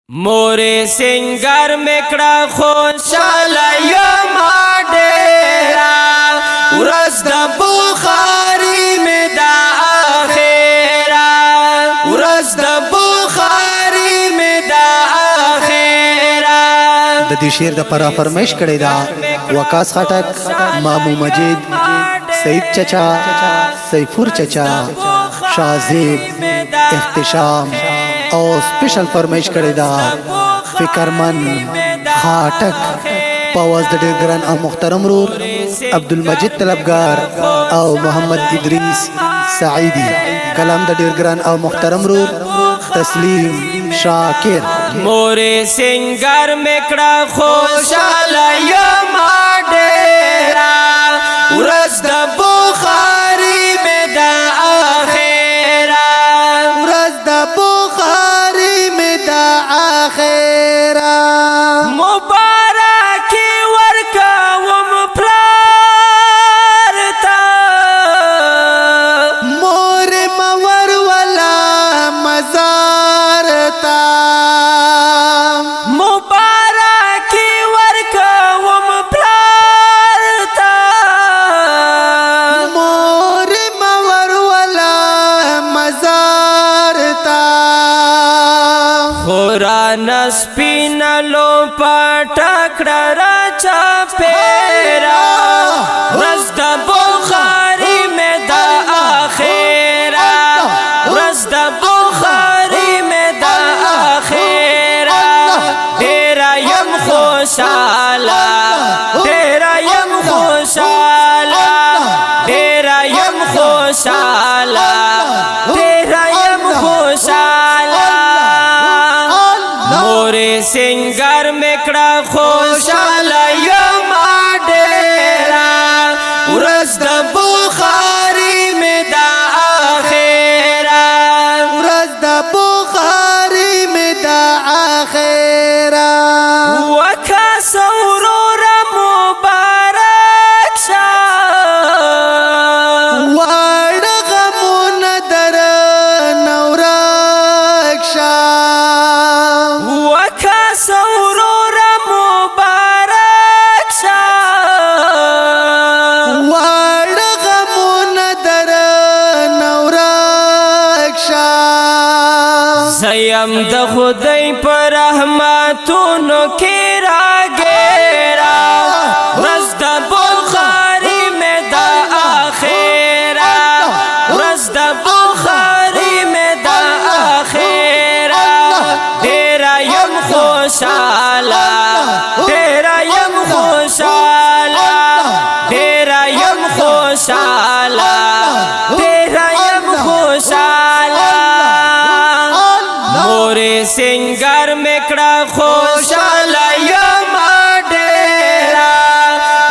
मोरे सिंगर मेकड़ा खुशाला यमा डेरा उरस द बुखारी में दा आखेरा उरस द बुखारी में दा आखेरा د دې شعر د پرا فرمایش کړی دا وقاص خټک مامو مجید سید چچا سیفور چچا شازیب احتشام او سپیشل فرمایش کړی دا فکرمن خاټک پاواز د ډیر ګران او محترم رور عبدالمجید طلبگار او محمد ادریس سعیدی کلام د ډیر ګران او محترم رور تسلیم شاکر मोरे सिंगर मेकड़ा खुशाला यमा डेरा उरस द बुखारी में दा आखेरा उरस द बुखारी में दा आखेरा मुबारकी वर्का वम प्लारता मोर मवर वाला मजारता मुबारकी वर्का वम प्लारता मोर मवर वाला मजारता खुरा नस्पिना लो पटकड़ा राचा पेरा रस द बुखारी में दा आखेरा रस द बुखारी में दा आखेरा तेरा यम खुशाला तेरा यम खुशाला तेरा यम खुशाला तेरा यम खुशाला मोरे सिंगर मेकड़ा खुशाला यमा डेरा उरस द बुखारी में दा आखेरा उरस द बुखारी में दा आखेरा वखा सौरोरा मुबारक शाह वाड़ गमुन दर नवरक्षा वखा सौरोरा मुबारक शाह वाड़ गमुन दर नवरक्षा सयम द खुदै पर रहमतुनो के रागेरा रस द बुखारी में दा आखेरा रस द बुखारी में दा आखेरा तेरा यम खुशाला तेरा यम खुशाला तेरा यम खुशाला तेरा यम खुशाला मोरे सिंगर मेकड़ा खुशाला यमा डेरा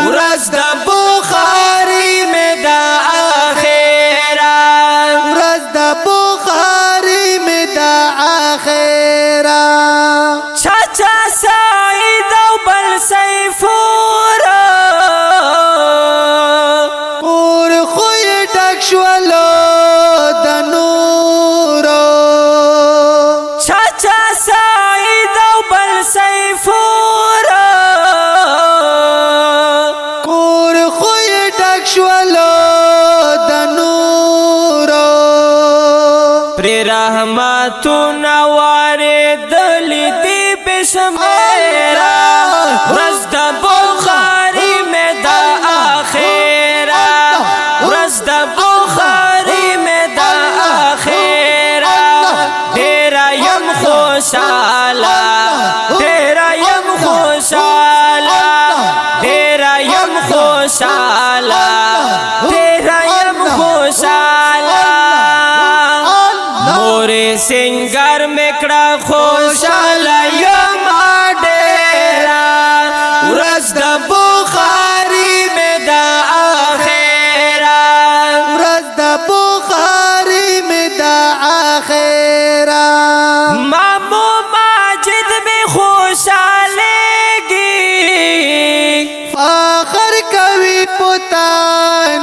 उरस द बुखारी में दा आखेरा उरस द बुखारी में दा आखेरा चाचा साईद औ बल सैफूरा और खोय डक्शवलो दनूरो चाचा साईद औ बल सैफूरा और खोय डक्शवलो दनूरो प्रे रहमतु नवारे दली दी बेशमेरा रस द बुखारी में दा आखेरा रस द बुखारी में दा आखेरा तेरा यम खुशाला तेरा यम खुशाला तेरा यम खुशाला तेरा यम खुशाला मोरे सिंगर मेकड़ा खुशाला यमा डेरा उरस द बुखारी में दा आखेरा उरस द बुखारी में दा आखेरा मामू माजिद में खुशालेगी आखर कवि पुता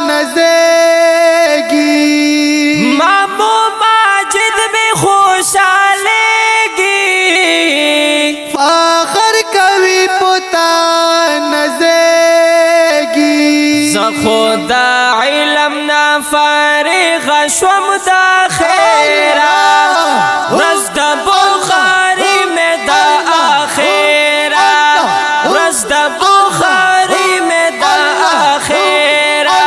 नजेगी मामू माजिद में खुशालेगी خدا علم نا فارغ شوم دا خیرا ورځ د بخاری می دا اخیرا ورځ د بخاری می دا اخیرا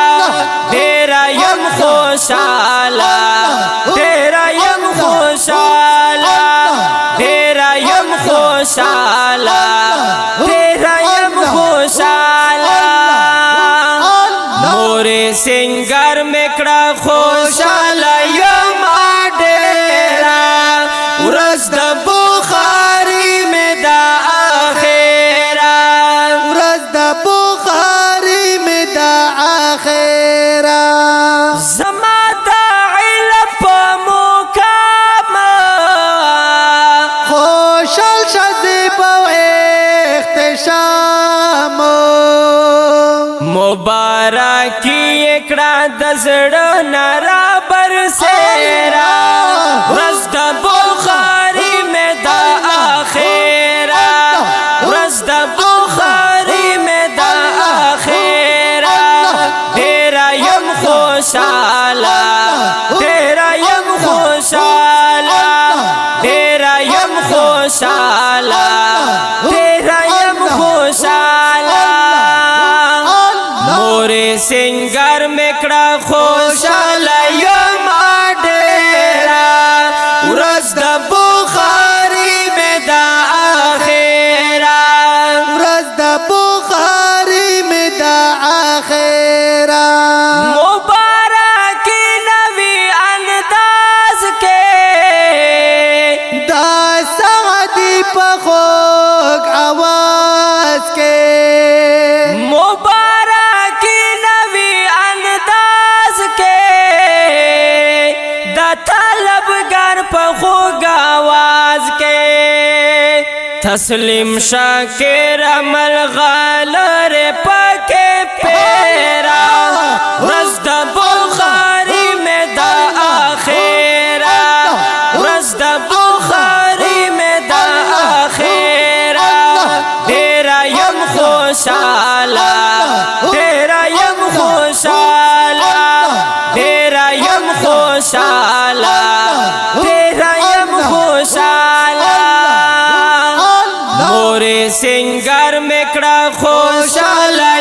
ډیر یم خوشاله ډیر یم خوشاله ډیر یم خوشاله ډیر یم خوشاله مور سنگر میکړه خوشاله یم ډیرا ورځ د بخاری می دا اخیرا ورځ د بخاری می دا اخیرا زما د علم په مقام خوشال شذیب او اختشام مبارکی اکڑا دزڑ نرا برسیرا ورځ د بخاری میں دا آخیرا ورځ د بخاری میں دا آخیرا ډیرا یم خوشاله ډیرا یم خوشاله ډیرا یم خوشاله ډیرا یم خوشاله مور سنگر میکړه خوشاله یم ډیرا ورځ د بخاری می دا اخیرا ورځ د بخاری می دا اخیرا مبارک نوی انداز کې دا سعدی په خوږ आवाज کې تسلیم شاکر عمل غالر پکې پیرا ورځ د بخاری می دا اخیرا ورځ د بخاری می دا اخیرا ډیرا یم خوشاله ډیرا یم خوشاله ډیرا یم خوشاله ډیرا یم خوشاله مور سنگر میکړه خوشاله